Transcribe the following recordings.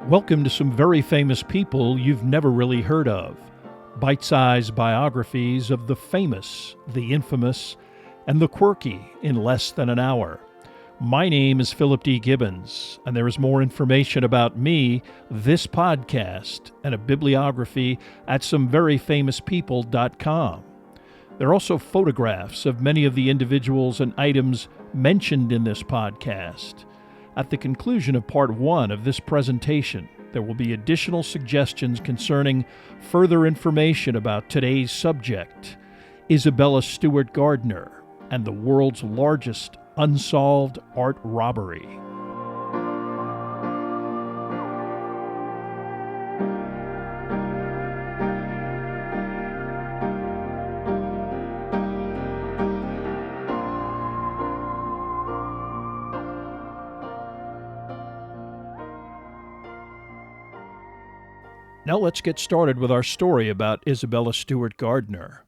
Welcome to some very famous people you've never really heard of. Bite-sized biographies of the famous, the infamous, and the quirky in less than an hour. My name is Philip D. Gibbons, and there is more information about me, this podcast, and a bibliography at someveryfamouspeople.com. There are also photographs of many of the individuals and items mentioned in this podcast. At the conclusion of part 1 of this presentation, there will be additional suggestions concerning further information about today's subject, Isabella Stewart Gardner, and the world's largest unsolved art robbery. Now let's get started with our story about Isabella Stewart Gardner.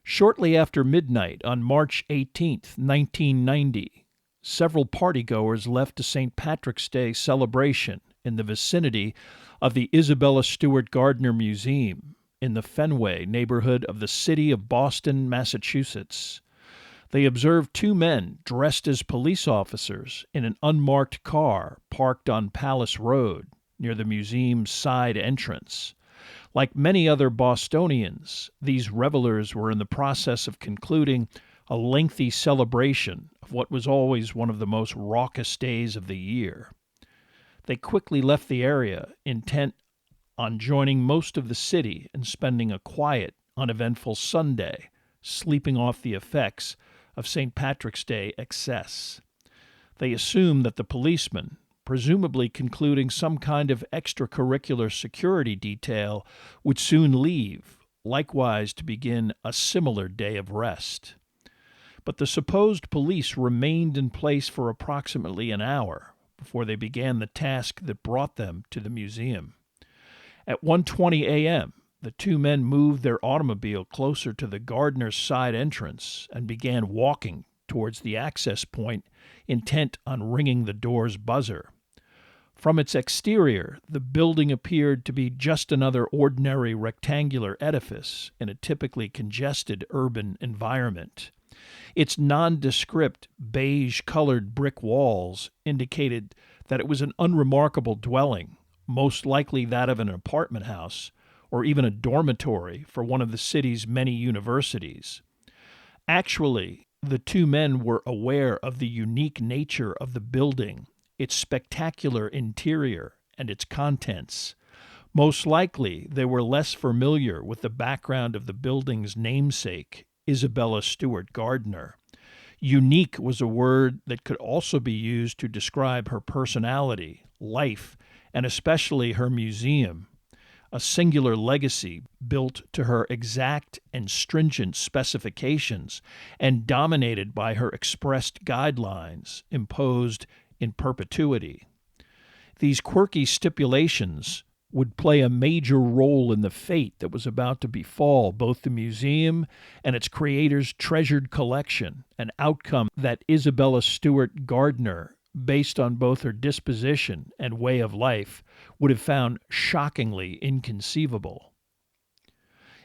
Shortly after midnight on March 18, 1990, several partygoers left a St. Patrick's Day celebration in the vicinity of the Isabella Stewart Gardner Museum in the Fenway neighborhood of the city of Boston, Massachusetts. They observed two men dressed as police officers in an unmarked car parked on Palace Road, near the museum's side entrance. Like many other Bostonians, these revelers were in the process of concluding a lengthy celebration of what was always one of the most raucous days of the year. They quickly left the area, intent on joining most of the city and spending a quiet, uneventful Sunday, sleeping off the effects of St. Patrick's Day excess. They assumed that the policemen, presumably concluding some kind of extracurricular security detail, would soon leave, likewise to begin a similar day of rest. But the supposed police remained in place for approximately an hour before they began the task that brought them to the museum. At 1:20 a.m., the two men moved their automobile closer to the Gardner side entrance and began walking towards the access point, intent on ringing the door's buzzer. From its exterior, the building appeared to be just another ordinary rectangular edifice in a typically congested urban environment. Its nondescript, beige-colored brick walls indicated that it was an unremarkable dwelling, most likely that of an apartment house, or even a dormitory for one of the city's many universities. Actually, the two men were aware of the unique nature of the building, its spectacular interior, and its contents. Most likely, they were less familiar with the background of the building's namesake, Isabella Stewart Gardner. Unique was a word that could also be used to describe her personality, life, and especially her museum, a singular legacy built to her exact and stringent specifications and dominated by her expressed guidelines imposed in perpetuity. These quirky stipulations would play a major role in the fate that was about to befall both the museum and its creator's treasured collection, an outcome that Isabella Stewart Gardner, based on both her disposition and way of life, would have found shockingly inconceivable.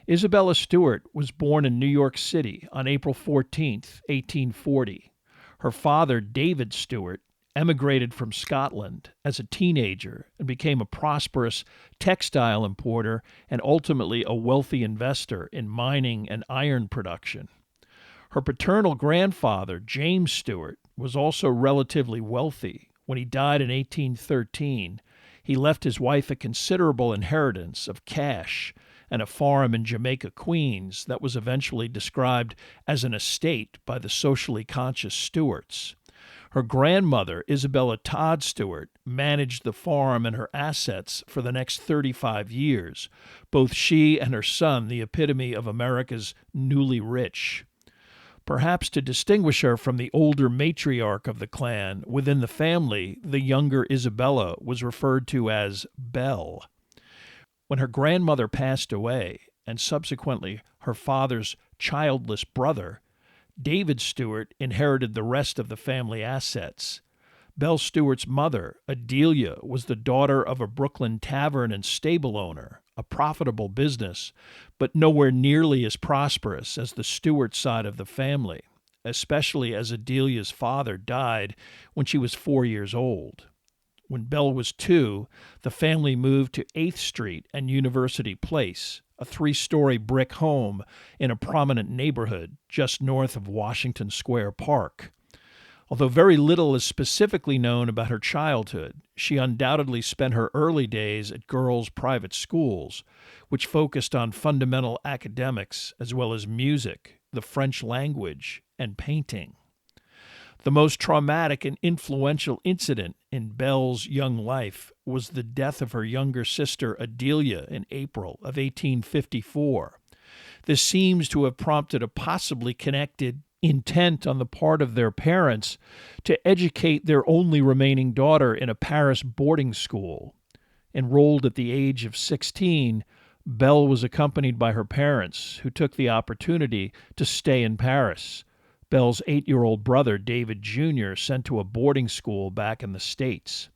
Isabella Stewart was born in New York City on April 14, 1840. Her father, David Stewart, emigrated from Scotland as a teenager and became a prosperous textile importer and ultimately a wealthy investor in mining and iron production. Her paternal grandfather, James Stewart, was also relatively wealthy. When he died in 1813, he left his wife a considerable inheritance of cash and a farm in Jamaica, Queens, that was eventually described as an estate by the socially conscious Stewarts. Her grandmother, Isabella Todd Stewart, managed the farm and her assets for the next 35 years, both she and her son the epitome of America's newly rich. Perhaps to distinguish her from the older matriarch of the clan, within the family, the younger Isabella was referred to as Belle. When her grandmother passed away, and subsequently her father's childless brother, David Stewart inherited the rest of the family assets. Belle Stewart's mother, Adelia, was the daughter of a Brooklyn tavern and stable owner, a profitable business, but nowhere nearly as prosperous as the Stewart side of the family, especially as Adelia's father died when she was 4 years old. When Belle was 2, the family moved to 8th Street and University Place, a 3-story brick home in a prominent neighborhood just north of Washington Square Park. Although very little is specifically known about her childhood, she undoubtedly spent her early days at girls' private schools, which focused on fundamental academics as well as music, the French language, and painting. The most traumatic and influential incident in Belle's young life was the death of her younger sister Adelia in April of 1854. This seems to have prompted a possibly connected intent on the part of their parents to educate their only remaining daughter in a Paris boarding school. Enrolled at the age of 16, Belle was accompanied by her parents, who took the opportunity to stay in Paris. Belle's 8-year-old brother, David Jr., sent to a boarding school back in the States.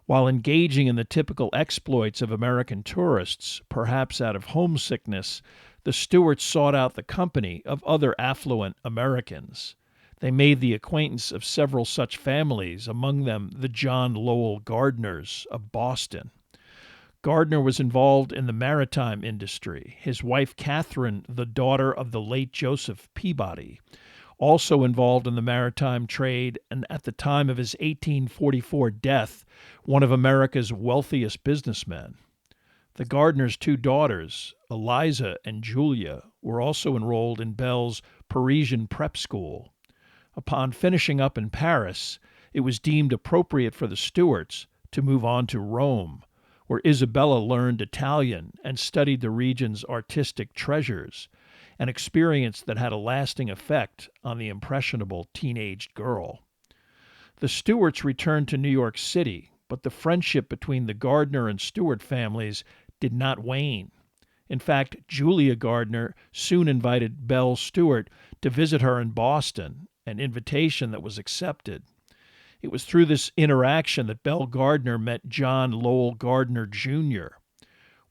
While engaging in the typical exploits of American tourists, perhaps out of homesickness, the Stewarts sought out the company of other affluent Americans. They made the acquaintance of several such families, among them the John Lowell Gardners of Boston. Gardner was involved in the maritime industry, his wife Catherine, the daughter of the late Joseph Peabody, also involved in the maritime trade, and at the time of his 1844 death, one of America's wealthiest businessmen. The Gardners' 2 daughters, Eliza and Julia, were also enrolled in Belle's Parisian prep school. Upon finishing up in Paris, it was deemed appropriate for the Stewarts to move on to Rome, where Isabella learned Italian and studied the region's artistic treasures, an experience that had a lasting effect on the impressionable teenage girl. The Stewarts returned to New York City, but the friendship between the Gardner and Stewart families did not wane. In fact, Julia Gardner soon invited Belle Stewart to visit her in Boston, an invitation that was accepted. It was through this interaction that Belle Gardner met John Lowell Gardner, Jr.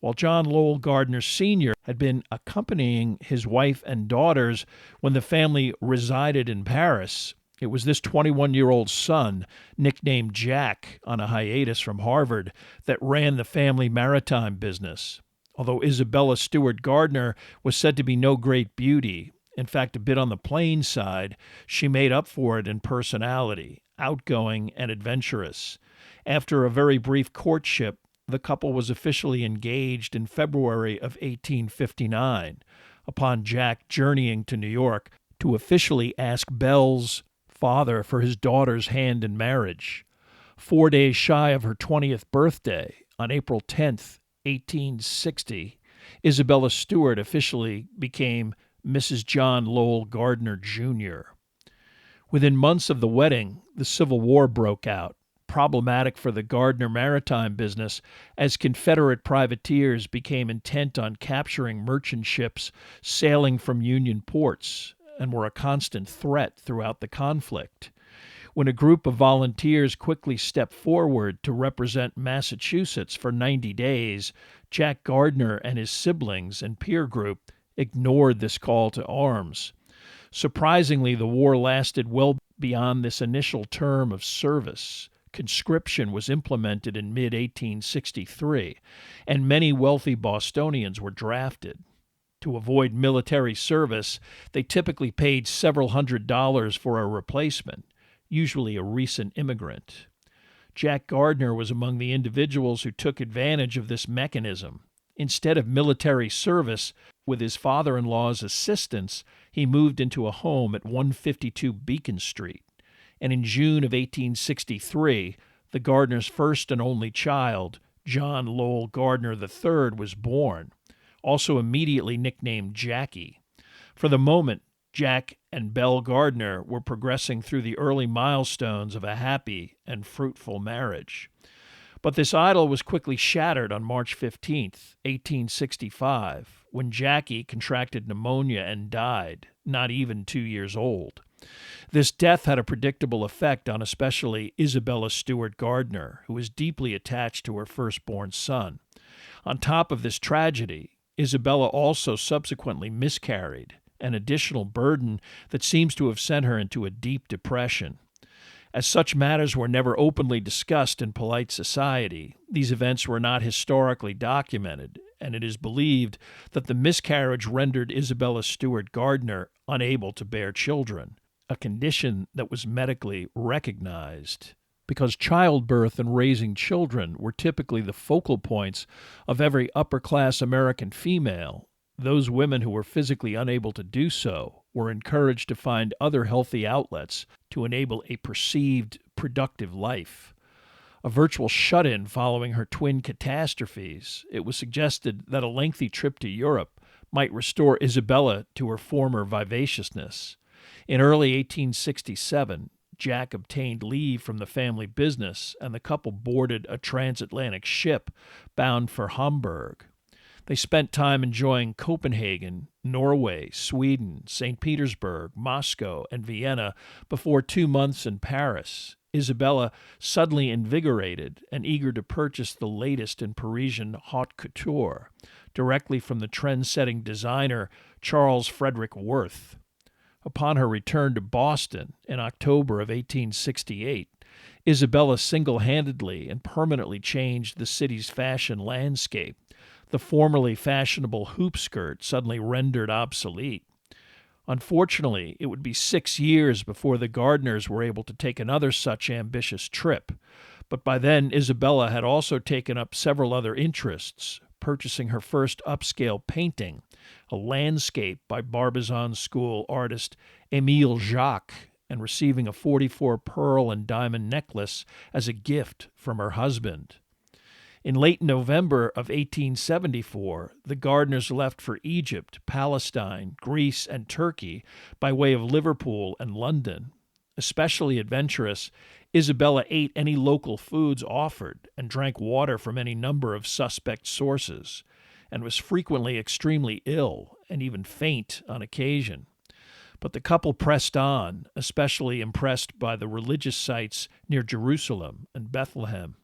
While John Lowell Gardner Sr. had been accompanying his wife and daughters when the family resided in Paris, it was this 21-year-old son, nicknamed Jack on a hiatus from Harvard, that ran the family maritime business. Although Isabella Stewart Gardner was said to be no great beauty, in fact a bit on the plain side, she made up for it in personality, outgoing and adventurous. After a very brief courtship, the couple was officially engaged in February of 1859, upon Jack journeying to New York to officially ask Belle's father for his daughter's hand in marriage. 4 days shy of her 20th birthday, on April 10th, 1860, Isabella Stewart officially became Mrs. John Lowell Gardner, Jr. Within months of the wedding, the Civil War broke out, problematic for the Gardner maritime business as Confederate privateers became intent on capturing merchant ships sailing from Union ports and were a constant threat throughout the conflict. When a group of volunteers quickly stepped forward to represent Massachusetts for 90 days, Jack Gardner and his siblings and peer group ignored this call to arms. Surprisingly, the war lasted well beyond this initial term of service. Conscription was implemented in mid-1863, and many wealthy Bostonians were drafted. To avoid military service, they typically paid several $100s for a replacement, usually a recent immigrant. Jack Gardner was among the individuals who took advantage of this mechanism. Instead of military service, with his father-in-law's assistance, he moved into a home at 152 Beacon Street. And in June of 1863, the Gardners' first and only child, John Lowell Gardner III, was born, also immediately nicknamed Jackie. For the moment, Jack and Belle Gardner were progressing through the early milestones of a happy and fruitful marriage. But this idyll was quickly shattered on March 15, 1865, when Jackie contracted pneumonia and died, not even 2 years old. This death had a predictable effect on especially Isabella Stewart Gardner, who was deeply attached to her firstborn son. On top of this tragedy, Isabella also subsequently miscarried, an additional burden that seems to have sent her into a deep depression. As such matters were never openly discussed in polite society, these events were not historically documented, and it is believed that the miscarriage rendered Isabella Stewart Gardner unable to bear children, a condition that was medically recognized. Because childbirth and raising children were typically the focal points of every upper-class American female, those women who were physically unable to do so were encouraged to find other healthy outlets to enable a perceived productive life. A virtual shut-in following her twin catastrophes, it was suggested that a lengthy trip to Europe might restore Isabella to her former vivaciousness. In early 1867, Jack obtained leave from the family business, and the couple boarded a transatlantic ship bound for Hamburg. They spent time enjoying Copenhagen, Norway, Sweden, St. Petersburg, Moscow, and Vienna before 2 months in Paris. Isabella, suddenly invigorated and eager to purchase the latest in Parisian haute couture, directly from the trend-setting designer Charles Frederick Worth. Upon her return to Boston in October of 1868, Isabella single-handedly and permanently changed the city's fashion landscape, the formerly fashionable hoop skirt suddenly rendered obsolete. Unfortunately, it would be 6 years before the Gardners were able to take another such ambitious trip, but by then Isabella had also taken up several other interests, purchasing her first upscale painting, a landscape by Barbizon School artist Émile Jacques, and receiving a 44 pearl and diamond necklace as a gift from her husband. In late November of 1874, the Gardners left for Egypt, Palestine, Greece, and Turkey by way of Liverpool and London. Especially adventurous, Isabella ate any local foods offered and drank water from any number of suspect sources, and was frequently extremely ill and even faint on occasion. But the couple pressed on, especially impressed by the religious sites near Jerusalem and Bethlehem.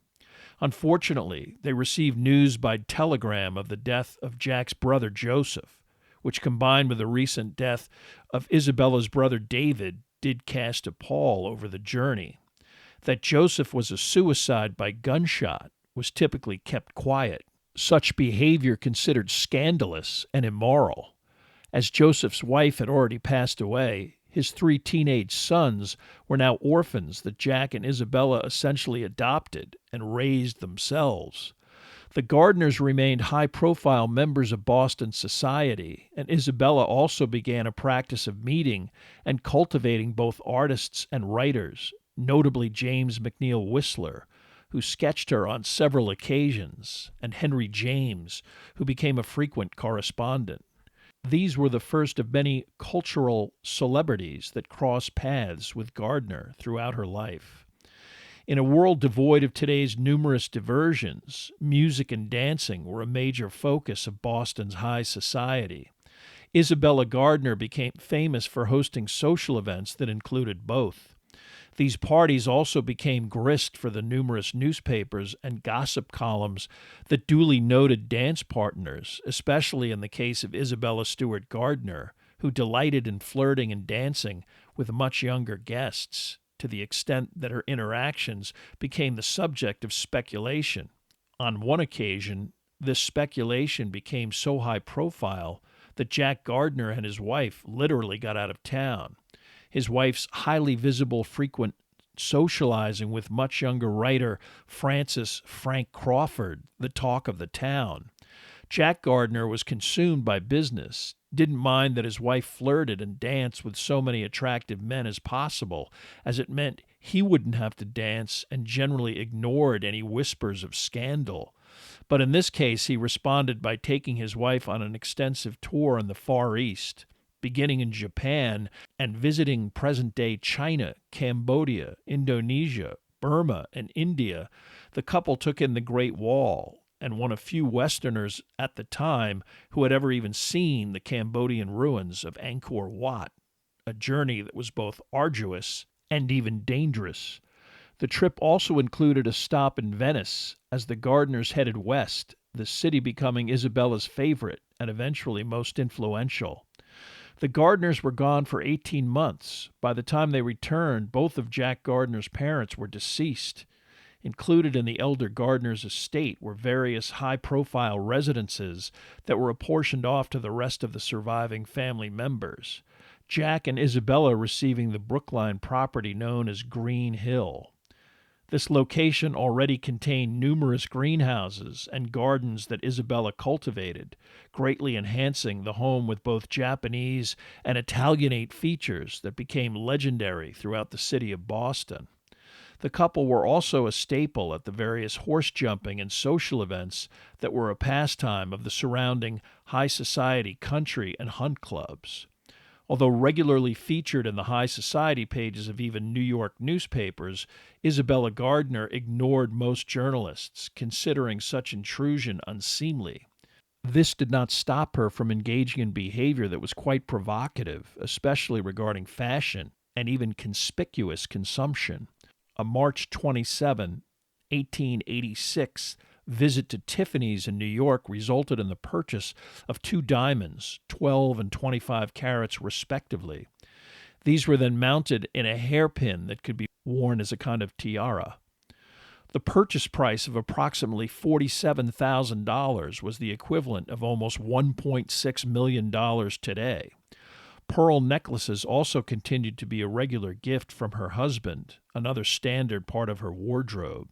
Unfortunately, they received news by telegram of the death of Jack's brother Joseph, which combined with the recent death of Isabella's brother David did cast a pall over the journey. That Joseph was a suicide by gunshot was typically kept quiet, such behavior considered scandalous and immoral. As Joseph's wife had already passed away, his 3 teenage sons were now orphans that Jack and Isabella essentially adopted and raised themselves. The Gardners remained high-profile members of Boston society, and Isabella also began a practice of meeting and cultivating both artists and writers, notably James McNeill Whistler, who sketched her on several occasions, and Henry James, who became a frequent correspondent. These were the first of many cultural celebrities that crossed paths with Gardner throughout her life. In a world devoid of today's numerous diversions, music and dancing were a major focus of Boston's high society. Isabella Gardner became famous for hosting social events that included both. These parties also became grist for the numerous newspapers and gossip columns that duly noted dance partners, especially in the case of Isabella Stewart Gardner, who delighted in flirting and dancing with much younger guests, to the extent that her interactions became the subject of speculation. On one occasion, this speculation became so high profile that Jack Gardner and his wife literally got out of town. His wife's highly visible, frequent socializing with much younger writer Francis Frank Crawford, the talk of the town. Jack Gardner was consumed by business, didn't mind that his wife flirted and danced with so many attractive men as possible, as it meant he wouldn't have to dance, and generally ignored any whispers of scandal. But in this case, he responded by taking his wife on an extensive tour in the Far East, beginning in Japan and visiting present-day China, Cambodia, Indonesia, Burma, and India. The couple took in the Great Wall, and one of few Westerners at the time who had ever even seen the Cambodian ruins of Angkor Wat. a journey that was both arduous and even dangerous. The trip also included a stop in Venice as the Gardners headed west, the city becoming Isabella's favorite and eventually most influential. The Gardners were gone for 18 months. By the time they returned, both of Jack Gardner's parents were deceased. Included in the elder Gardner's estate were various high-profile residences that were apportioned off to the rest of the surviving family members, Jack and Isabella receiving the Brookline property known as Green Hill. This location already contained numerous greenhouses and gardens that Isabella cultivated, greatly enhancing the home with both Japanese and Italianate features that became legendary throughout the city of Boston. The couple were also a staple at the various horse jumping and social events that were a pastime of the surrounding high society country and hunt clubs. Although regularly featured in the high society pages of even New York newspapers, Isabella Gardner ignored most journalists, considering such intrusion unseemly. This did not stop her from engaging in behavior that was quite provocative, especially regarding fashion and even conspicuous consumption. A March 27, 1886, visit to Tiffany's in New York resulted in the purchase of 2 diamonds, 12 and 25 carats respectively. These were then mounted in a hairpin that could be worn as a kind of tiara. The purchase price of approximately $47,000 was the equivalent of almost $1.6 million today. Pearl necklaces also continued to be a regular gift from her husband, another standard part of her wardrobe.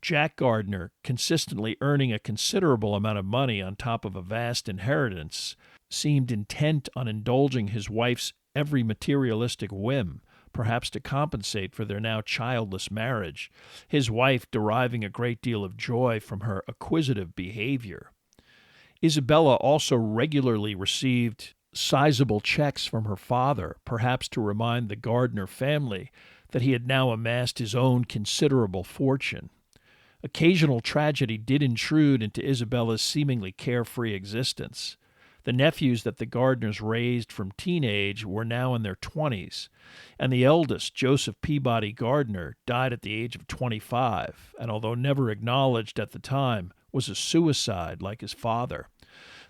Jack Gardner, consistently earning a considerable amount of money on top of a vast inheritance, seemed intent on indulging his wife's every materialistic whim, perhaps to compensate for their now childless marriage, his wife deriving a great deal of joy from her acquisitive behavior. Isabella also regularly received sizable checks from her father, perhaps to remind the Gardner family that he had now amassed his own considerable fortune. Occasional tragedy did intrude into Isabella's seemingly carefree existence. The nephews that the Gardners raised from teenage were now in their 20s, and the eldest, Joseph Peabody Gardner, died at the age of 25, and although never acknowledged at the time, was a suicide like his father.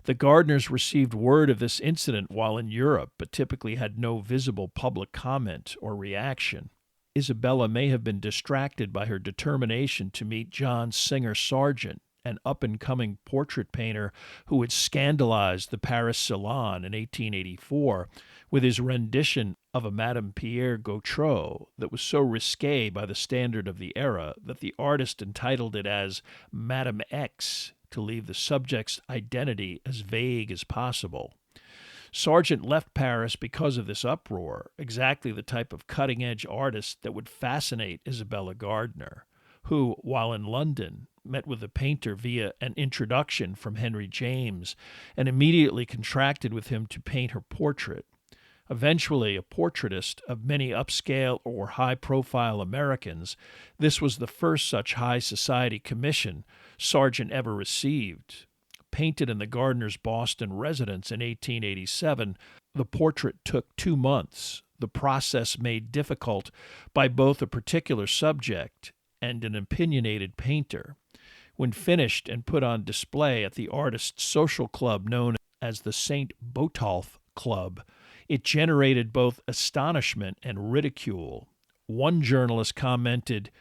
The Gardners received word of this incident while in Europe, but typically had no visible public comment or reaction. Isabella may have been distracted by her determination to meet John Singer Sargent, an up-and-coming portrait painter who had scandalized the Paris Salon in 1884 with his rendition of a Madame Pierre Gautreau that was so risque by the standard of the era that the artist entitled it as Madame X to leave the subject's identity as vague as possible. Sargent left Paris because of this uproar, exactly the type of cutting-edge artist that would fascinate Isabella Gardner, who, while in London, met with the painter via an introduction from Henry James and immediately contracted with him to paint her portrait. Eventually a portraitist of many upscale or high-profile Americans, this was the first such high society commission Sargent ever received. Painted in the Gardners' Boston residence in 1887, the portrait took 2 months, the process made difficult by both a particular subject and an opinionated painter. When finished and put on display at the artist's social club known as the St. Botolph Club, it generated both astonishment and ridicule. One journalist commented,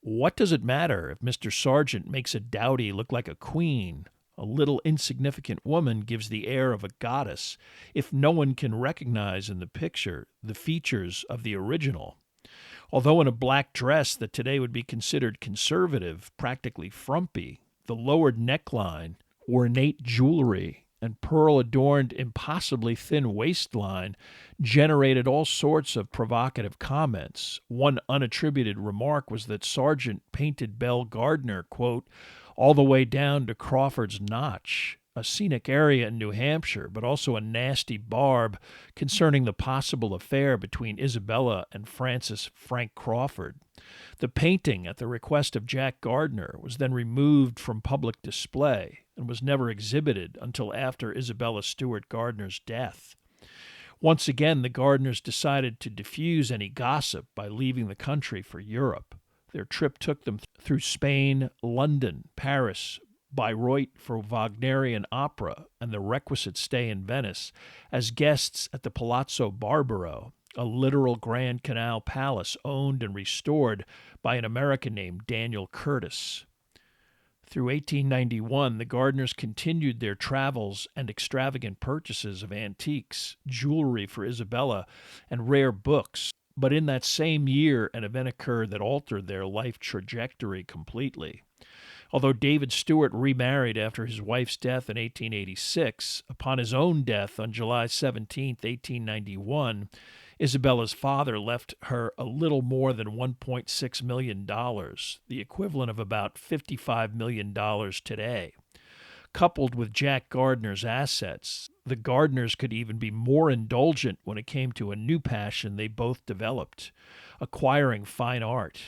"What does it matter if Mr. Sargent makes a dowdy look like a queen? A little insignificant woman gives the air of a goddess if no one can recognize in the picture the features of the original." Although in a black dress that today would be considered conservative, practically frumpy, the lowered neckline, ornate jewelry, and pearl-adorned, impossibly thin waistline generated all sorts of provocative comments. One unattributed remark was that Sargent painted Belle Gardner, quote, all the way down to Crawford's Notch, a scenic area in New Hampshire, but also a nasty barb concerning the possible affair between Isabella and Francis Frank Crawford. The painting, at the request of Jack Gardner, was then removed from public display and was never exhibited until after Isabella Stewart Gardner's death. Once again, the Gardners decided to diffuse any gossip by leaving the country for Europe. Their trip took them through Spain, London, Paris, Bayreuth for Wagnerian opera, and the requisite stay in Venice as guests at the Palazzo Barbaro, a literal Grand Canal palace owned and restored by an American named Daniel Curtis. Through 1891, the Gardners continued their travels and extravagant purchases of antiques, jewelry for Isabella, and rare books. But in that same year, an event occurred that altered their life trajectory completely. Although David Stewart remarried after his wife's death in 1886, upon his own death on July 17, 1891, Isabella's father left her a little more than $1.6 million, the equivalent of about $55 million today. Coupled with Jack Gardner's assets, the Gardners could even be more indulgent when it came to a new passion they both developed, acquiring fine art.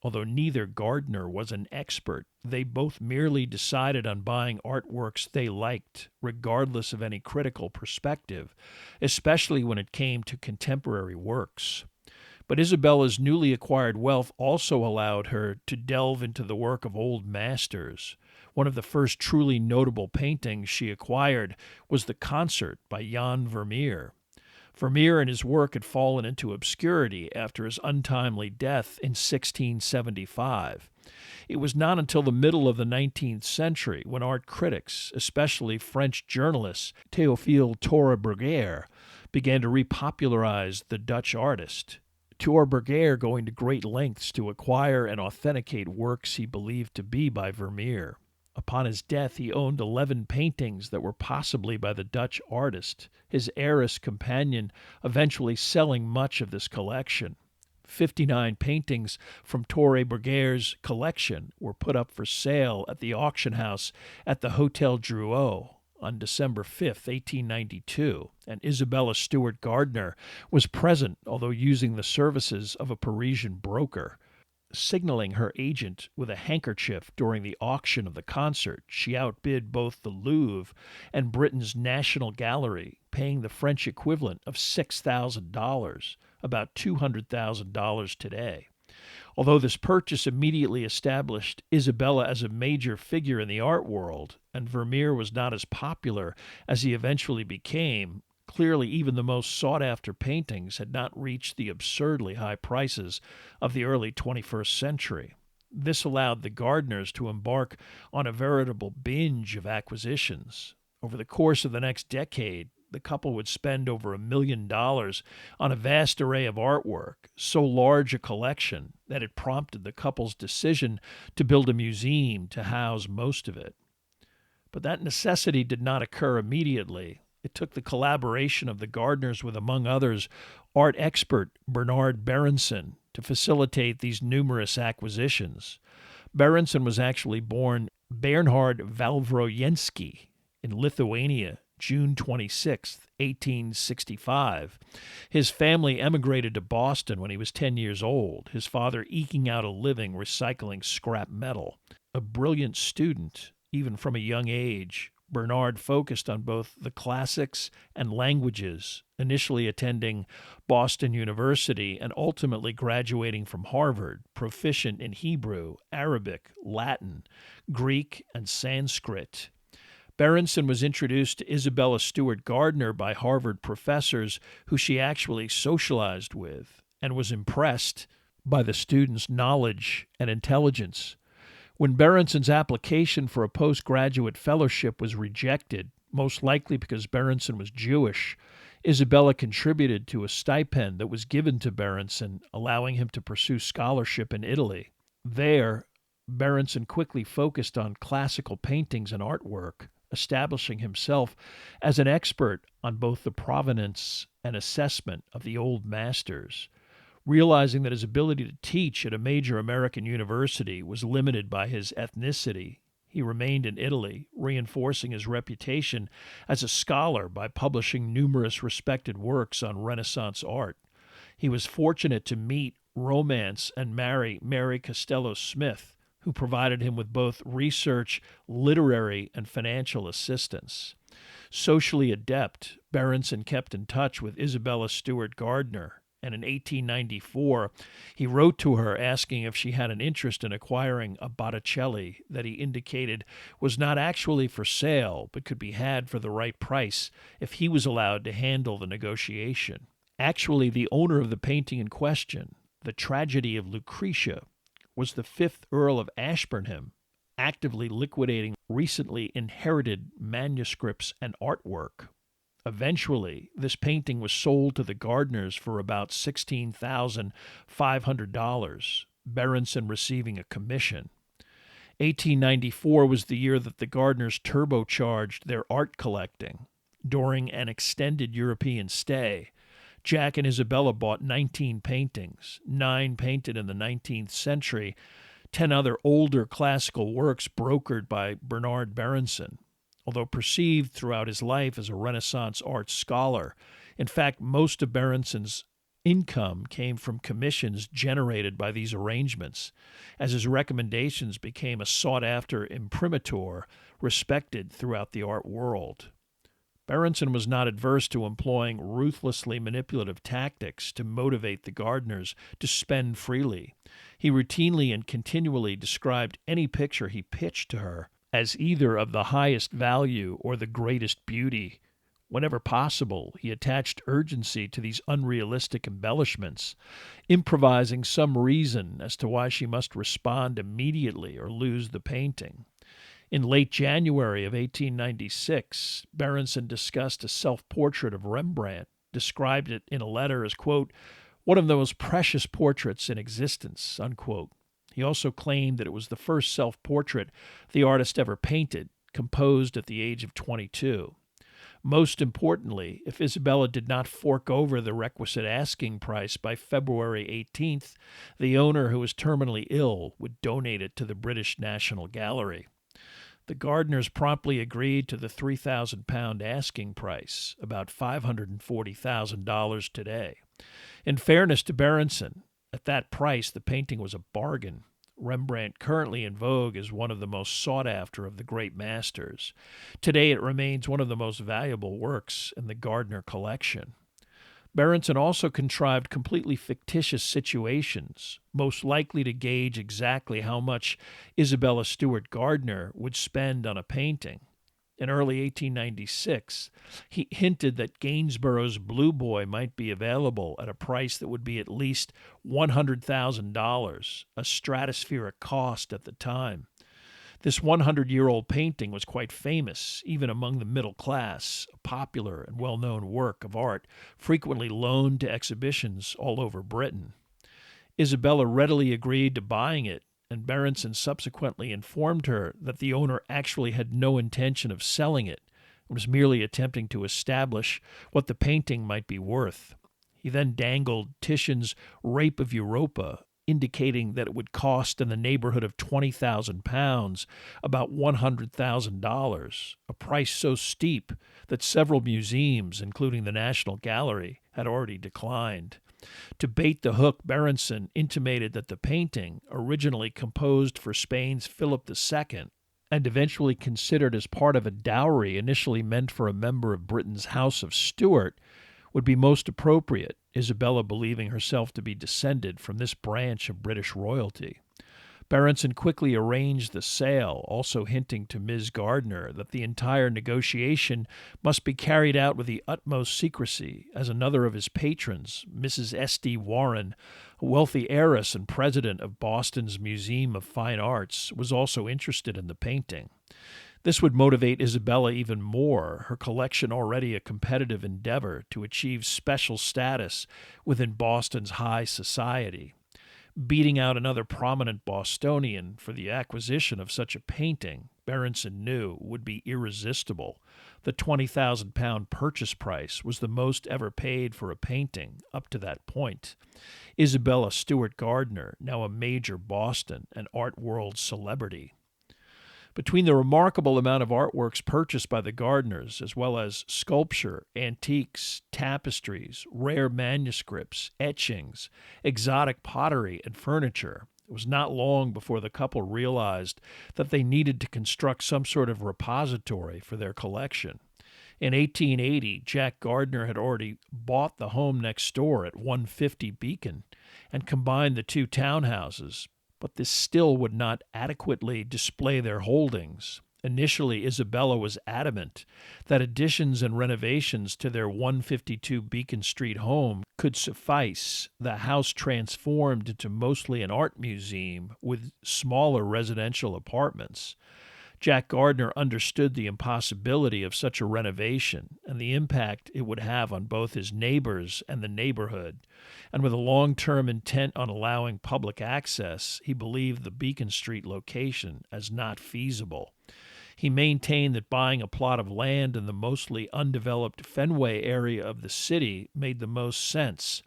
Although neither Gardner was an expert, they both merely decided on buying artworks they liked, regardless of any critical perspective, especially when it came to contemporary works. But Isabella's newly acquired wealth also allowed her to delve into the work of old masters. One of the first truly notable paintings she acquired was The Concert by Jan Vermeer. Vermeer and his work had fallen into obscurity after his untimely death in 1675. It was not until the middle of the 19th century when art critics, especially French journalists Théophile Touré-Bergère, began to repopularize the Dutch artist. Touré-Bergère going to great lengths to acquire and authenticate works he believed to be by Vermeer. Upon his death, he owned 11 paintings that were possibly by the Dutch artist, his heiress companion eventually selling much of this collection. 59 paintings from Touré-Bergère's collection were put up for sale at the auction house at the Hotel Drouot on December 5, 1892, and Isabella Stewart Gardner was present, although using the services of a Parisian broker. Signaling her agent with a handkerchief during the auction of the concert, she outbid both the Louvre and Britain's National Gallery, paying the French equivalent of $6,000, about $200,000 today. Although this purchase immediately established Isabella as a major figure in the art world, and Vermeer was not as popular as he eventually became, clearly, even the most sought-after paintings had not reached the absurdly high prices of the early 21st century. This allowed the Gardners to embark on a veritable binge of acquisitions. Over the course of the next decade, the couple would spend over $1 million on a vast array of artwork, so large a collection that it prompted the couple's decision to build a museum to house most of it. But that necessity did not occur immediately. It took the collaboration of the Gardners with, among others, art expert Bernard Berenson to facilitate these numerous acquisitions. Berenson was actually born Bernhard Valvrojenski in Lithuania, June 26, 1865. His family emigrated to Boston when he was 10 years old, his father eking out a living recycling scrap metal. A brilliant student, even from a young age, Bernard focused on both the classics and languages, initially attending Boston University and ultimately graduating from Harvard, proficient in Hebrew, Arabic, Latin, Greek, and Sanskrit. Berenson was introduced to Isabella Stewart Gardner by Harvard professors who she actually socialized with, and was impressed by the students' knowledge and intelligence. When Berenson's application for a postgraduate fellowship was rejected, most likely because Berenson was Jewish, Isabella contributed to a stipend that was given to Berenson, allowing him to pursue scholarship in Italy. There, Berenson quickly focused on classical paintings and artwork, establishing himself as an expert on both the provenance and assessment of the old masters. Realizing that his ability to teach at a major American university was limited by his ethnicity, he remained in Italy, reinforcing his reputation as a scholar by publishing numerous respected works on Renaissance art. He was fortunate to meet, romance, and marry Mary Costello Smith, who provided him with both research, literary, and financial assistance. Socially adept, Berenson kept in touch with Isabella Stewart Gardner, and in 1894 he wrote to her asking if she had an interest in acquiring a Botticelli that he indicated was not actually for sale but could be had for the right price if he was allowed to handle the negotiation. Actually, the owner of the painting in question, The Tragedy of Lucretia, was the 5th Earl of Ashburnham, actively liquidating recently inherited manuscripts and artwork. Eventually, this painting was sold to the Gardners for about $16,500, Berenson receiving a commission. 1894 was the year that the Gardners turbocharged their art collecting. During an extended European stay, Jack and Isabella bought 19 paintings, 9 painted in the 19th century, 10 other older classical works brokered by Bernard Berenson. Although perceived throughout his life as a Renaissance art scholar, in fact, most of Berenson's income came from commissions generated by these arrangements, as his recommendations became a sought-after imprimatur respected throughout the art world. Berenson was not adverse to employing ruthlessly manipulative tactics to motivate the Gardners to spend freely. He routinely and continually described any picture he pitched to her as either of the highest value or the greatest beauty. Whenever possible, he attached urgency to these unrealistic embellishments, improvising some reason as to why she must respond immediately or lose the painting. In late January of 1896, Berenson discussed a self-portrait of Rembrandt, described it in a letter as, quote, one of the most precious portraits in existence, unquote. He also claimed that it was the first self-portrait the artist ever painted, composed at the age of 22. Most importantly, if Isabella did not fork over the requisite asking price by February 18th, the owner, who was terminally ill, would donate it to the British National Gallery. The Gardners promptly agreed to the £3,000 asking price, about $540,000 today. In fairness to Berenson, at that price, the painting was a bargain. Rembrandt, currently in vogue, is one of the most sought-after of the great masters. Today it remains one of the most valuable works in the Gardner collection. Berenson also contrived completely fictitious situations, most likely to gauge exactly how much Isabella Stewart Gardner would spend on a painting. In early 1896, he hinted that Gainsborough's Blue Boy might be available at a price that would be at least $100,000, a stratospheric cost at the time. This 100-year-old painting was quite famous, even among the middle class, a popular and well-known work of art frequently loaned to exhibitions all over Britain. Isabella readily agreed to buying it, and Berenson subsequently informed her that the owner actually had no intention of selling it and was merely attempting to establish what the painting might be worth. He then dangled Titian's Rape of Europa, indicating that it would cost in the neighborhood of £20,000, about $100,000, a price so steep that several museums, including the National Gallery, had already declined. To bait the hook, Berenson intimated that the painting, originally composed for Spain's Philip II, and eventually considered as part of a dowry initially meant for a member of Britain's House of Stuart, would be most appropriate, Isabella believing herself to be descended from this branch of British royalty. Berenson quickly arranged the sale, also hinting to Ms. Gardner that the entire negotiation must be carried out with the utmost secrecy, as another of his patrons, Mrs. S.D. Warren, a wealthy heiress and president of Boston's Museum of Fine Arts, was also interested in the painting. This would motivate Isabella even more, her collection already a competitive endeavor to achieve special status within Boston's high society. Beating out another prominent Bostonian for the acquisition of such a painting, Berenson knew, would be irresistible. The £20,000 purchase price was the most ever paid for a painting up to that point. Isabella Stewart Gardner, now a major Boston and art world celebrity. Between the remarkable amount of artworks purchased by the Gardners, as well as sculpture, antiques, tapestries, rare manuscripts, etchings, exotic pottery, and furniture, it was not long before the couple realized that they needed to construct some sort of repository for their collection. In 1880, Jack Gardner had already bought the home next door at 150 Beacon and combined the two townhouses, but this still would not adequately display their holdings. Initially, Isabella was adamant that additions and renovations to their 152 Beacon Street home could suffice. The house transformed into mostly an art museum with smaller residential apartments. Jack Gardner understood the impossibility of such a renovation and the impact it would have on both his neighbors and the neighborhood. And with a long-term intent on allowing public access, he believed the Beacon Street location as not feasible. He maintained that buying a plot of land in the mostly undeveloped Fenway area of the city made the most sense.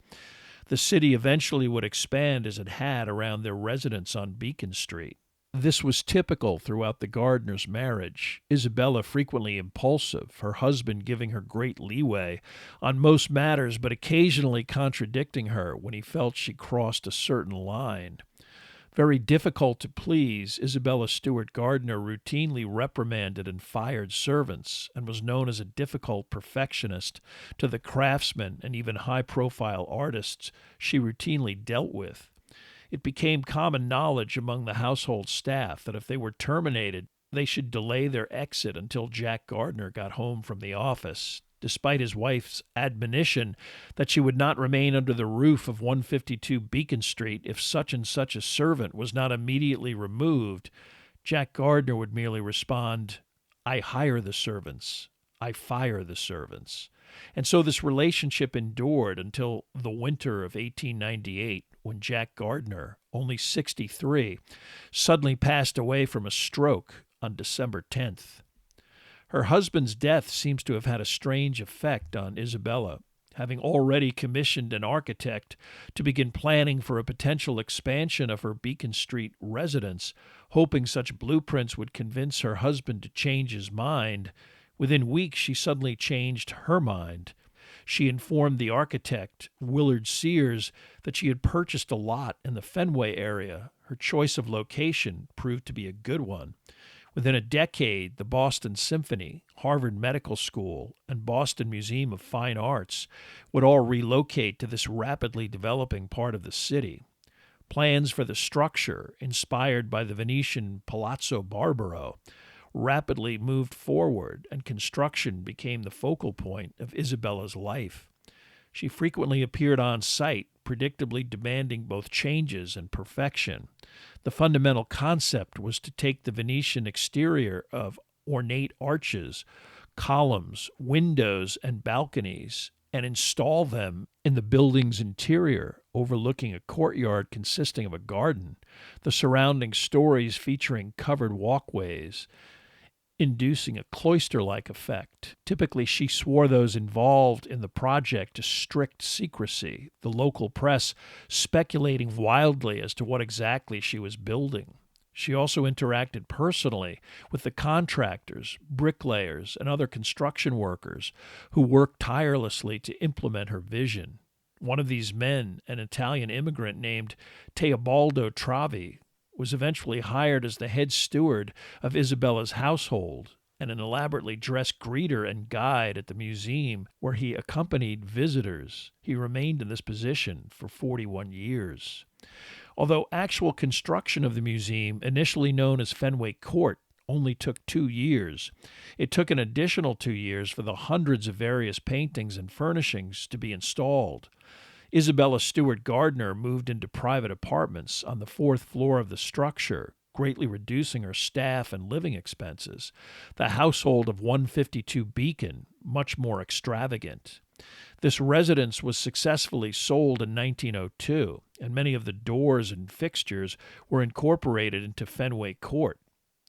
The city eventually would expand as it had around their residence on Beacon Street. This was typical throughout the Gardners' marriage, Isabella frequently impulsive, her husband giving her great leeway on most matters but occasionally contradicting her when he felt she crossed a certain line. Very difficult to please, Isabella Stewart Gardner routinely reprimanded and fired servants and was known as a difficult perfectionist to the craftsmen and even high-profile artists she routinely dealt with. It became common knowledge among the household staff that if they were terminated, they should delay their exit until Jack Gardner got home from the office, despite his wife's admonition that she would not remain under the roof of 152 Beacon Street if such and such a servant was not immediately removed. Jack Gardner would merely respond, "I hire the servants. I fire the servants." And so this relationship endured until the winter of 1898, when Jack Gardner, only 63, suddenly passed away from a stroke on December 10th. Her husband's death seems to have had a strange effect on Isabella, having already commissioned an architect to begin planning for a potential expansion of her Beacon Street residence, hoping such blueprints would convince her husband to change his mind. Within weeks, she suddenly changed her mind. She informed the architect, Willard Sears, that she had purchased a lot in the Fenway area. Her choice of location proved to be a good one. Within a decade, the Boston Symphony, Harvard Medical School, and Boston Museum of Fine Arts would all relocate to this rapidly developing part of the city. Plans for the structure, inspired by the Venetian Palazzo Barbaro, rapidly moved forward, and construction became the focal point of Isabella's life. She frequently appeared on site, predictably demanding both changes and perfection. The fundamental concept was to take the Venetian exterior of ornate arches, columns, windows, and balconies and install them in the building's interior, overlooking a courtyard consisting of a garden, the surrounding stories featuring covered walkways, inducing a cloister-like effect. Typically, she swore those involved in the project to strict secrecy, the local press speculating wildly as to what exactly she was building. She also interacted personally with the contractors, bricklayers, and other construction workers who worked tirelessly to implement her vision. One of these men, an Italian immigrant named Teobaldo Travi, was eventually hired as the head steward of Isabella's household and an elaborately dressed greeter and guide at the museum where he accompanied visitors. He remained in this position for 41 years. Although actual construction of the museum, initially known as Fenway Court, only took 2 years, it took an additional 2 years for the hundreds of various paintings and furnishings to be installed. Isabella Stewart Gardner moved into private apartments on the 4th floor of the structure, greatly reducing her staff and living expenses. The household of 152 Beacon, much more extravagant. This residence was successfully sold in 1902, and many of the doors and fixtures were incorporated into Fenway Court.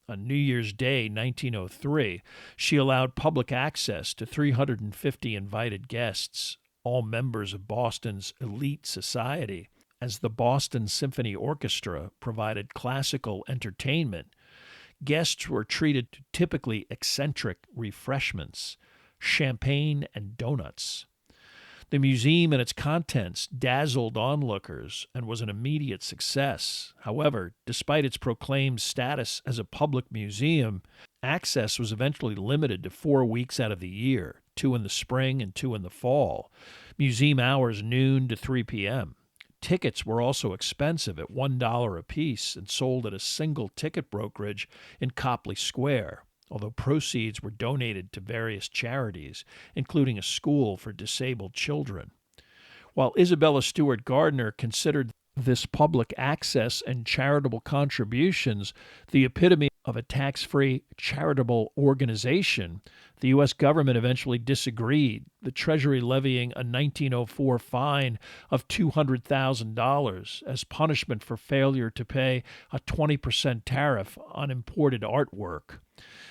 On New Year's Day, 1903, she allowed public access to 350 invited guests, all members of Boston's elite society, as the Boston Symphony Orchestra provided classical entertainment. Guests were treated to typically eccentric refreshments, champagne and donuts. The museum and its contents dazzled onlookers and was an immediate success. However, despite its proclaimed status as a public museum Access was eventually limited to 4 weeks out of the year, 2 in the spring and 2 in the fall. Museum hours noon to 3 p.m. Tickets were also expensive at $1 apiece and sold at a single ticket brokerage in Copley Square, although proceeds were donated to various charities, including a school for disabled children. While Isabella Stewart Gardner considered this public access and charitable contributions the epitome of a tax-free charitable organization, the U.S. government eventually disagreed, the Treasury levying a 1904 fine of $200,000 as punishment for failure to pay a 20% tariff on imported artwork.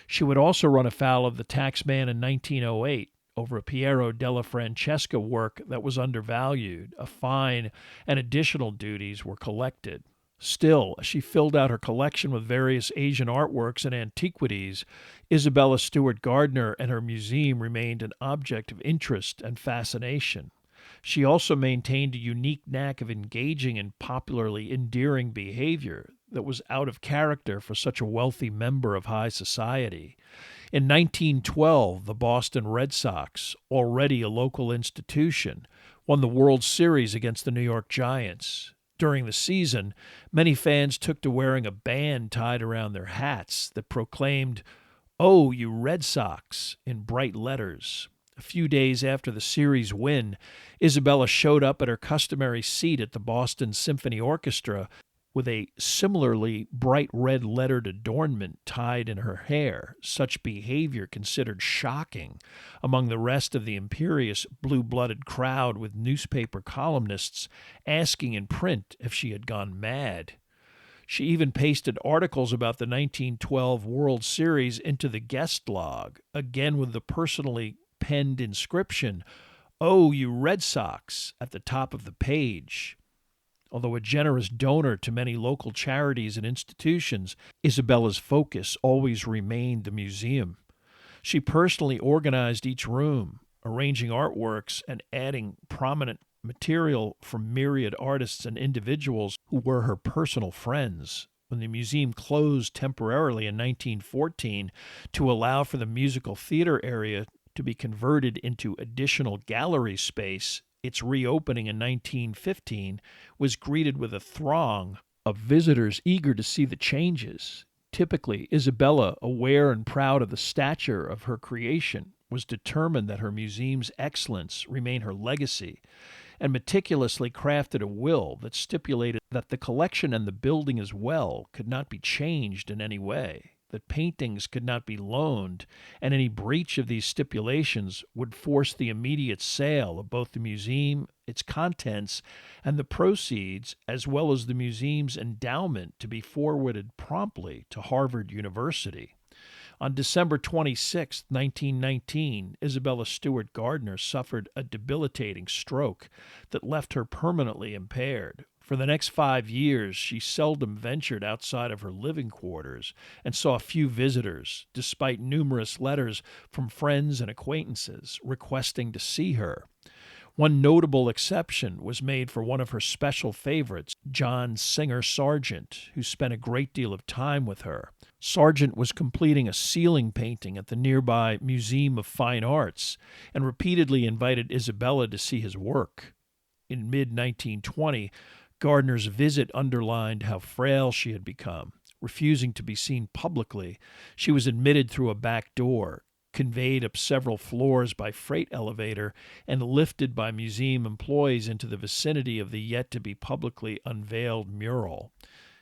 She would also run afoul of the tax man in 1908 over a Piero della Francesca work that was undervalued. A fine and additional duties were collected. Still, as she filled out her collection with various Asian artworks and antiquities, Isabella Stewart Gardner and her museum remained an object of interest and fascination. She also maintained a unique knack of engaging in popularly endearing behavior that was out of character for such a wealthy member of high society. In 1912, the Boston Red Sox, already a local institution, won the World Series against the New York Giants. During the season, many fans took to wearing a band tied around their hats that proclaimed, "Oh, you Red Sox," in bright letters. A few days after the series win, Isabella showed up at her customary seat at the Boston Symphony Orchestra with a similarly bright red lettered adornment tied in her hair, such behavior considered shocking among the rest of the imperious blue-blooded crowd, with newspaper columnists asking in print if she had gone mad. She even pasted articles about the 1912 World Series into the guest log, again with the personally penned inscription, "Oh, you Red Sox," at the top of the page. Although a generous donor to many local charities and institutions, Isabella's focus always remained the museum. She personally organized each room, arranging artworks and adding prominent material from myriad artists and individuals who were her personal friends. When the museum closed temporarily in 1914 to allow for the musical theater area to be converted into additional gallery space, its reopening in 1915 was greeted with a throng of visitors eager to see the changes. Typically, Isabella, aware and proud of the stature of her creation, was determined that her museum's excellence remain her legacy, and meticulously crafted a will that stipulated that the collection and the building as well could not be changed in any way, that paintings could not be loaned, and any breach of these stipulations would force the immediate sale of both the museum, its contents, and the proceeds, as well as the museum's endowment, to be forwarded promptly to Harvard University. On December 26, 1919, Isabella Stewart Gardner suffered a debilitating stroke that left her permanently impaired. For the next 5 years, she seldom ventured outside of her living quarters and saw few visitors, despite numerous letters from friends and acquaintances requesting to see her. One notable exception was made for one of her special favorites, John Singer Sargent, who spent a great deal of time with her. Sargent was completing a ceiling painting at the nearby Museum of Fine Arts and repeatedly invited Isabella to see his work. In mid-1920, Gardner's visit underlined how frail she had become. Refusing to be seen publicly, she was admitted through a back door, conveyed up several floors by freight elevator, and lifted by museum employees into the vicinity of the yet-to-be publicly unveiled mural.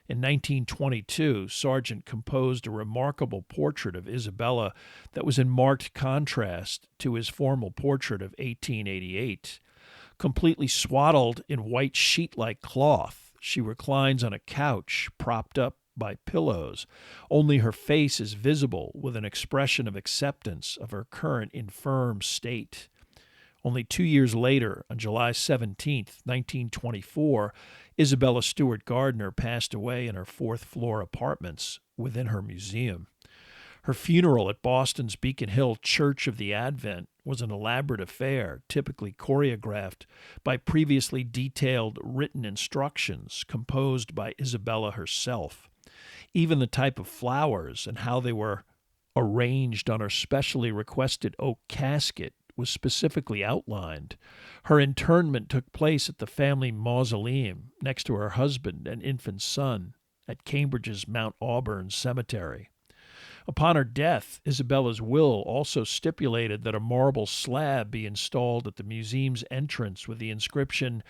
In 1922, Sargent composed a remarkable portrait of Isabella that was in marked contrast to his formal portrait of 1888. Completely swaddled in white sheet-like cloth, she reclines on a couch propped up by pillows. Only her face is visible, with an expression of acceptance of her current infirm state. Only 2 years later, on July 17, 1924, Isabella Stewart Gardner passed away in her fourth-floor apartments within her museum. Her funeral at Boston's Beacon Hill Church of the Advent was an elaborate affair, typically choreographed by previously detailed written instructions composed by Isabella herself. Even the type of flowers and how they were arranged on her specially requested oak casket was specifically outlined. Her internment took place at the family mausoleum next to her husband and infant son at Cambridge's Mount Auburn Cemetery. Upon her death, Isabella's will also stipulated that a marble slab be installed at the museum's entrance with the inscription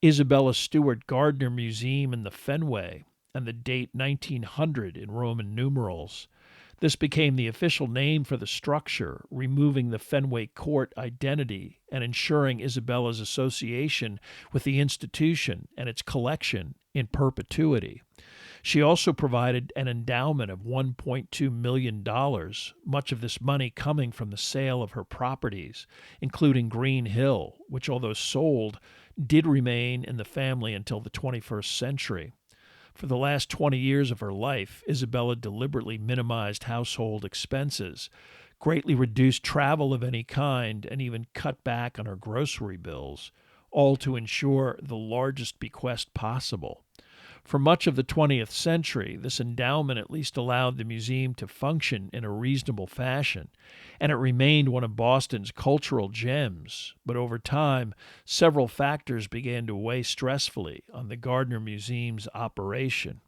Isabella Stewart Gardner Museum in the Fenway and the date 1900 in Roman numerals. This became the official name for the structure, removing the Fenway Court identity and ensuring Isabella's association with the institution and its collection in perpetuity. She also provided an endowment of $1.2 million, much of this money coming from the sale of her properties, including Green Hill, which, although sold, did remain in the family until the 21st century. For the last 20 years of her life, Isabella deliberately minimized household expenses, greatly reduced travel of any kind, and even cut back on her grocery bills, all to ensure the largest bequest possible. For much of the 20th century, this endowment at least allowed the museum to function in a reasonable fashion, and it remained one of Boston's cultural gems. But over time, several factors began to weigh stressfully on the Gardner Museum's operation.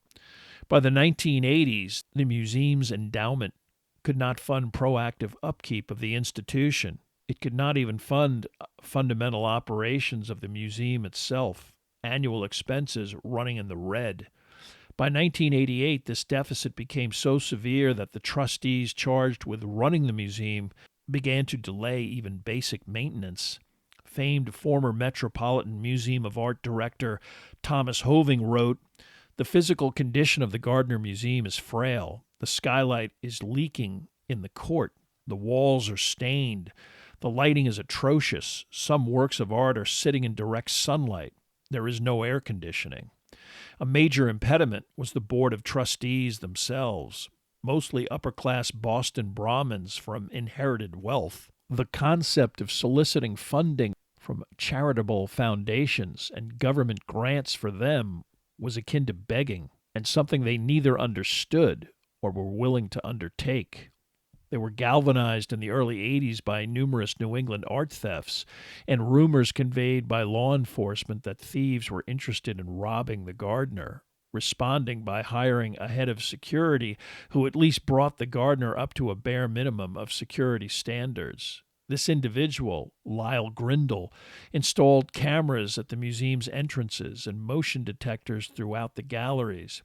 By the 1980s, the museum's endowment could not fund proactive upkeep of the institution. It could not even fund fundamental operations of the museum itself, annual expenses running in the red. By 1988, this deficit became so severe that the trustees charged with running the museum began to delay even basic maintenance. Famed former Metropolitan Museum of Art director Thomas Hoving wrote, "The physical condition of the Gardner Museum is frail. The skylight is leaking in the court. The walls are stained. The lighting is atrocious. Some works of art are sitting in direct sunlight. There is no air conditioning." A major impediment was the board of trustees themselves, mostly upper-class Boston Brahmins from inherited wealth. The concept of soliciting funding from charitable foundations and government grants for them was akin to begging, and something they neither understood or were willing to undertake. They were galvanized in the early 80s by numerous New England art thefts and rumors conveyed by law enforcement that thieves were interested in robbing the Gardner, responding by hiring a head of security who at least brought the Gardner up to a bare minimum of security standards. This individual, Lyle Grindle, installed cameras at the museum's entrances and motion detectors throughout the galleries,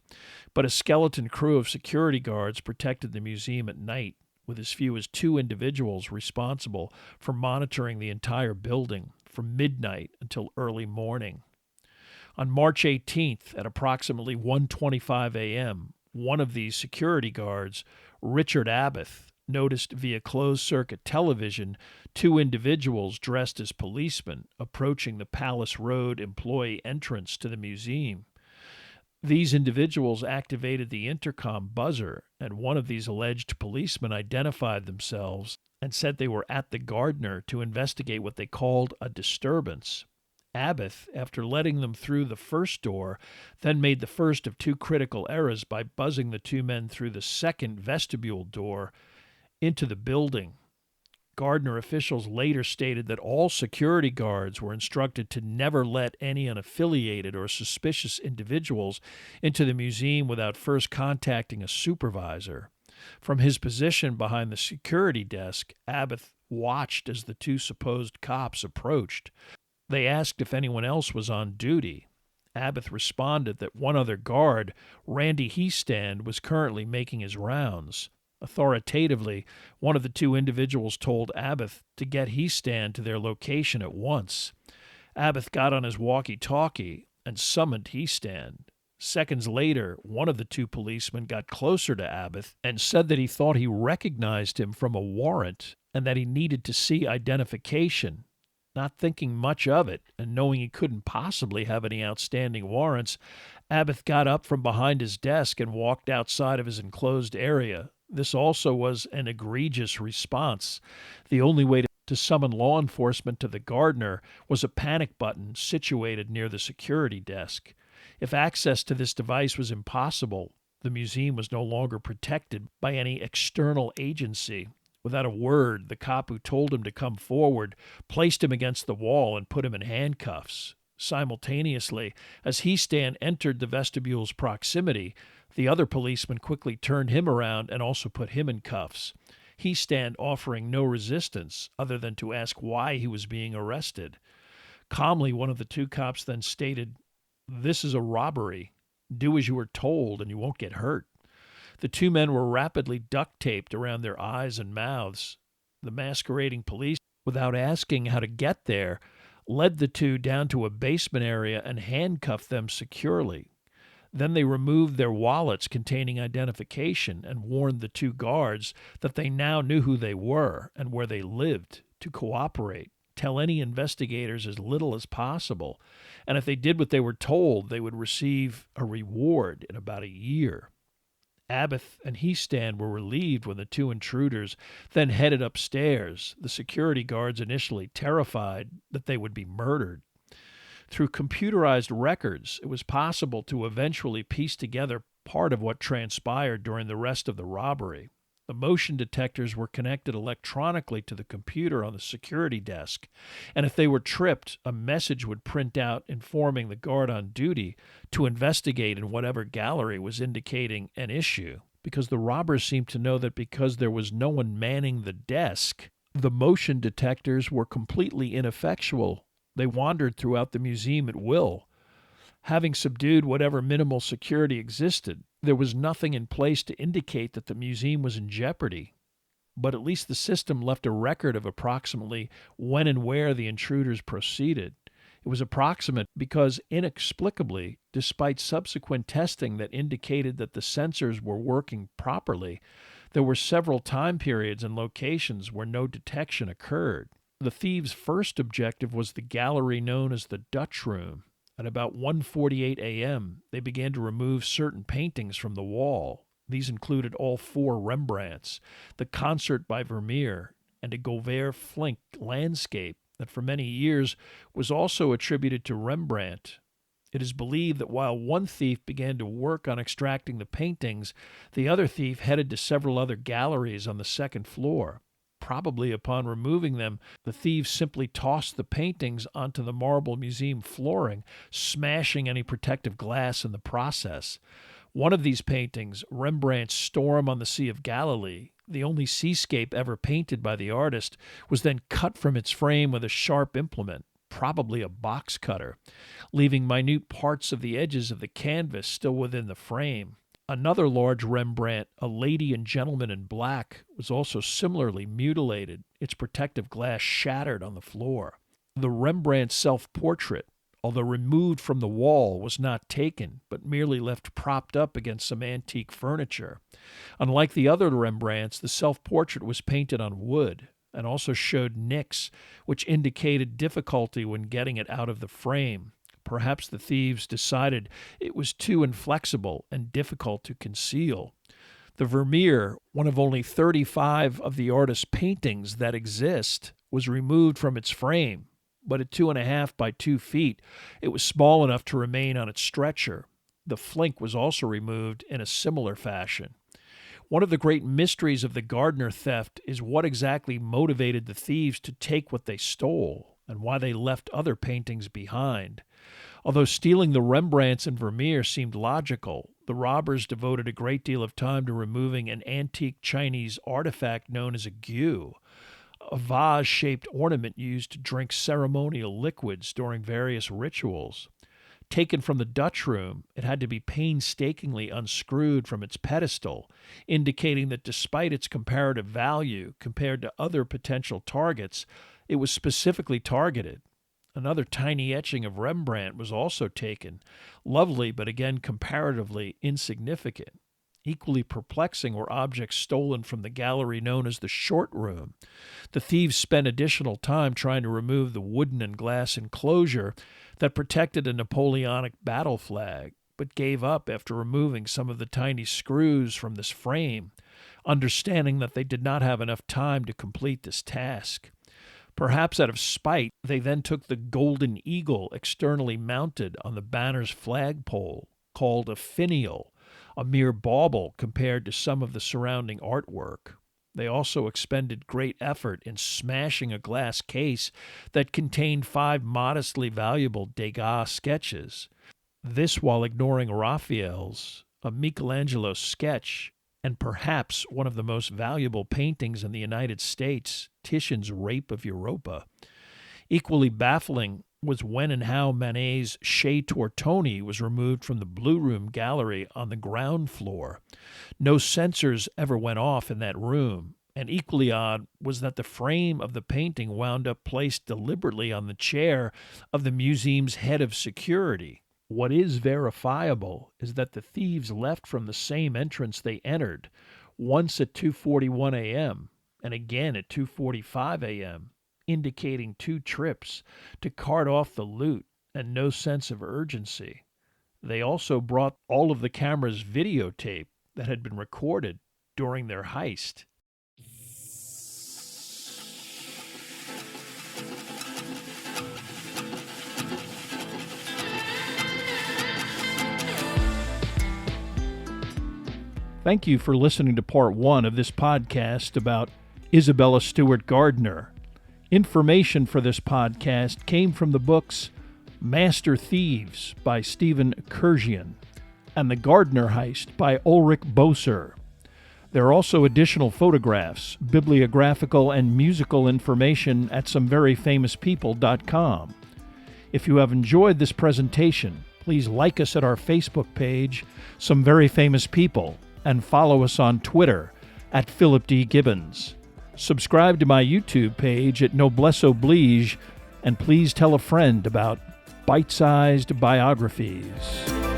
but a skeleton crew of security guards protected the museum at night, with as few as 2 individuals responsible for monitoring the entire building from midnight until early morning. On March 18th, at approximately 1:25 a.m., one of these security guards, Richard Abbott, noticed via closed-circuit television 2 individuals dressed as policemen approaching the Palace Road employee entrance to the museum. These individuals activated the intercom buzzer, and one of these alleged policemen identified themselves and said they were at the Gardner to investigate what they called a disturbance. Abbott, after letting them through the first door, then made the first of 2 critical errors by buzzing the 2 men through the second vestibule door into the building. Gardner officials later stated that all security guards were instructed to never let any unaffiliated or suspicious individuals into the museum without first contacting a supervisor. From his position behind the security desk, Abbott watched as the 2 supposed cops approached. They asked if anyone else was on duty. Abbott responded that one other guard, Randy Heist, was currently making his rounds. Authoritatively, one of the 2 individuals told Abbott to get Heist to their location at once. Abbott got on his walkie-talkie and summoned Heist. Seconds later, one of the 2 policemen got closer to Abbott and said that he thought he recognized him from a warrant and that he needed to see identification. Not thinking much of it and knowing he couldn't possibly have any outstanding warrants, Abbott got up from behind his desk and walked outside of his enclosed area. This also was an egregious response. The only way to summon law enforcement to the Gardner was a panic button situated near the security desk. If access to this device was impossible, The museum was no longer protected by any external agency. Without a word, the cop who told him to come forward placed him against the wall and put him in handcuffs. Simultaneously, as Heist entered the vestibule's proximity, the other policeman quickly turned him around and also put him in cuffs. Heist offering no resistance other than to ask why he was being arrested. Calmly, one of the two cops then stated, "This is a robbery. Do as you are told and you won't get hurt." The two men were rapidly duct taped around their eyes and mouths. The masquerading police, without asking how to get there, led the two down to a basement area and handcuffed them securely. Then they removed their wallets containing identification and warned the two guards that they now knew who they were and where they lived, to cooperate, tell any investigators as little as possible, and if they did what they were told, they would receive a reward in about a year. Abbott and Heist were relieved when the two intruders then headed upstairs, the security guards initially terrified that they would be murdered. Through computerized records, it was possible to eventually piece together part of what transpired during the rest of the robbery. The motion detectors were connected electronically to the computer on the security desk, and if they were tripped, a message would print out informing the guard on duty to investigate in whatever gallery was indicating an issue, because the robbers seemed to know that because there was no one manning the desk, the motion detectors were completely ineffectual. They wandered throughout the museum at will. Having subdued whatever minimal security existed, there was nothing in place to indicate that the museum was in jeopardy. But at least the system left a record of approximately when and where the intruders proceeded. It was approximate because, inexplicably, despite subsequent testing that indicated that the sensors were working properly, there were several time periods and locations where no detection occurred. The thieves' first objective was the gallery known as the Dutch Room. At about 1:48 a.m., they began to remove certain paintings from the wall. These included all 4 Rembrandts, the Concert by Vermeer, and a Gouvert Flink landscape that for many years was also attributed to Rembrandt. It is believed that while one thief began to work on extracting the paintings, the other thief headed to several other galleries on the second floor. Probably upon removing them, the thieves simply tossed the paintings onto the marble museum flooring, smashing any protective glass in the process. One of these paintings, Rembrandt's Storm on the Sea of Galilee, the only seascape ever painted by the artist, was then cut from its frame with a sharp implement, probably a box cutter, leaving minute parts of the edges of the canvas still within the frame. Another large Rembrandt, A Lady and Gentleman in Black, was also similarly mutilated, its protective glass shattered on the floor. The Rembrandt self-portrait, although removed from the wall, was not taken, but merely left propped up against some antique furniture. Unlike the other Rembrandts, the self-portrait was painted on wood and also showed nicks, which indicated difficulty when getting it out of the frame. Perhaps the thieves decided it was too inflexible and difficult to conceal. The Vermeer, one of only 35 of the artist's paintings that exist, was removed from its frame, but at 2.5 by 2 feet, it was small enough to remain on its stretcher. The Flink was also removed in a similar fashion. One of the great mysteries of the Gardner theft is what exactly motivated the thieves to take what they stole and why they left other paintings behind. Although stealing the Rembrandts and Vermeer seemed logical, the robbers devoted a great deal of time to removing an antique Chinese artifact known as a gu, a vase-shaped ornament used to drink ceremonial liquids during various rituals. Taken from the Dutch Room, it had to be painstakingly unscrewed from its pedestal, indicating that despite its comparative value compared to other potential targets, it was specifically targeted. Another tiny etching of Rembrandt was also taken, lovely but again comparatively insignificant. Equally perplexing were objects stolen from the gallery known as the Short Room. The thieves spent additional time trying to remove the wooden and glass enclosure that protected a Napoleonic battle flag, but gave up after removing some of the tiny screws from this frame, understanding that they did not have enough time to complete this task. Perhaps out of spite, they then took the golden eagle externally mounted on the banner's flagpole, called a finial, a mere bauble compared to some of the surrounding artwork. They also expended great effort in smashing a glass case that contained 5 modestly valuable Degas sketches. This while ignoring Raphael's, a Michelangelo sketch, and perhaps one of the most valuable paintings in the United States, Titian's Rape of Europa. Equally baffling was when and how Manet's Chez Tortoni was removed from the Blue Room gallery on the ground floor. No sensors ever went off in that room, and equally odd was that the frame of the painting wound up placed deliberately on the chair of the museum's head of security. What is verifiable is that the thieves left from the same entrance they entered, once at 2:41 a.m. and again at 2:45 a.m., indicating 2 trips to cart off the loot and no sense of urgency. They also brought all of the camera's videotape that had been recorded during their heist. Thank you for listening to part 1 of this podcast about Isabella Stewart Gardner. Information for this podcast came from the books Master Thieves by Stephen Kurzian and The Gardner Heist by Ulrich Boser. There are also additional photographs, bibliographical, and musical information at someveryfamouspeople.com. If you have enjoyed this presentation, please like us at our Facebook page, Some Very Famous People, and follow us on Twitter at Philip D. Gibbons. Subscribe to my YouTube page at Noblesse Oblige, and please tell a friend about bite-sized biographies.